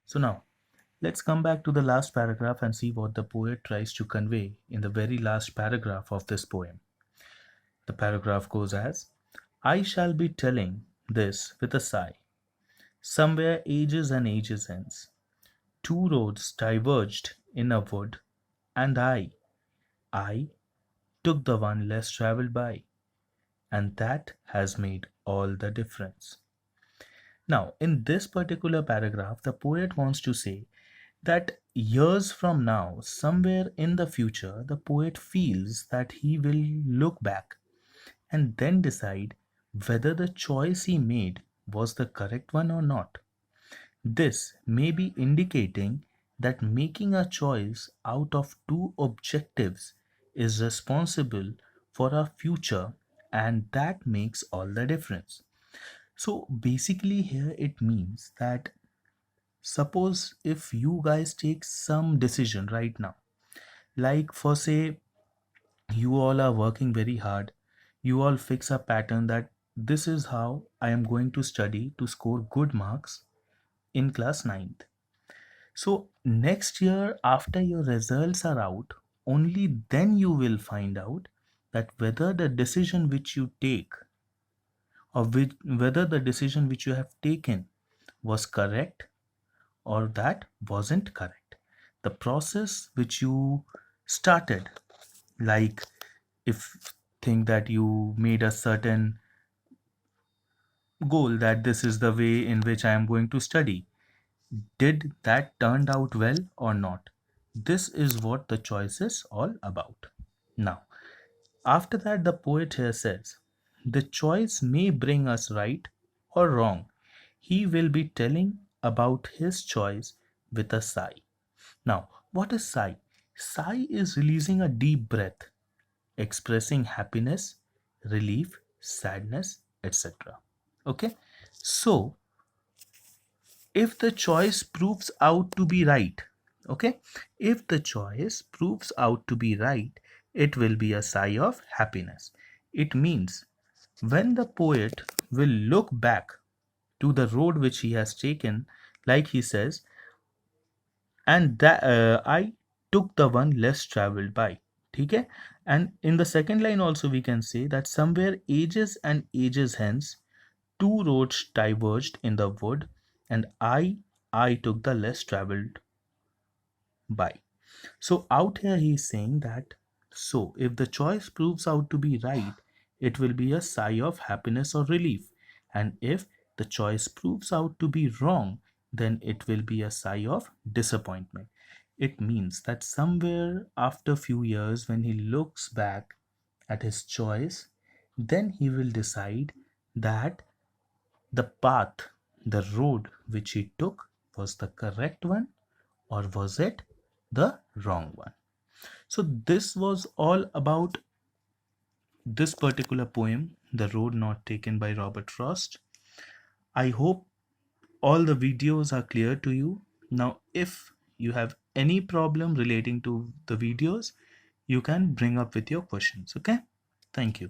So now, let's come back to the last paragraph and see what the poet tries to convey in the very last paragraph of this poem. The paragraph goes as, I shall be telling this with a sigh. Somewhere ages and ages hence, two roads diverged in a wood, and I took the one less traveled by, and that has made all the difference. Now, in this particular paragraph, the poet wants to say that years from now, somewhere in the future, the poet feels that he will look back and then decide whether the choice he made was the correct one or not. This may be indicating that making a choice out of two objectives is responsible for our future, and that makes all the difference. So basically, here it means that suppose if you guys take some decision right now, like for say, you all are working very hard, you all fix a pattern that this is how I am going to study to score good marks in class ninth. So next year, after your results are out, only then you will find out that whether the decision which you take or whether the decision which you have taken was correct or that wasn't correct. The process which you started, like if think that you made a certain goal that this is the way in which I am going to study, did that turned out well or not? This is what the choice is all about. Now, after that, the poet here says, the choice may bring us right or wrong. He will be telling about his choice with a sigh. Now, what is sigh? Sigh is releasing a deep breath, expressing happiness, relief, sadness, etc. Okay, so if the choice proves out to be right, okay, if the choice proves out to be right, it will be a sigh of happiness. It means when the poet will look back to the road which he has taken, like he says, and that I took the one less traveled by. Okay, and in the second line also we can say that somewhere ages and ages hence two roads diverged in the wood, and I took the less traveled by. So out here he is saying that so if the choice proves out to be right, it will be a sigh of happiness or relief. And if the choice proves out to be wrong, then it will be a sigh of disappointment. It means that somewhere after few years when he looks back at his choice, then he will decide that the path, the road which he took was the correct one or was it the wrong one. So, this was all about this particular poem, The Road Not Taken by Robert Frost. I hope all the videos are clear to you. Now, if you have any problem relating to the videos, you can bring up with your questions. Okay? Thank you.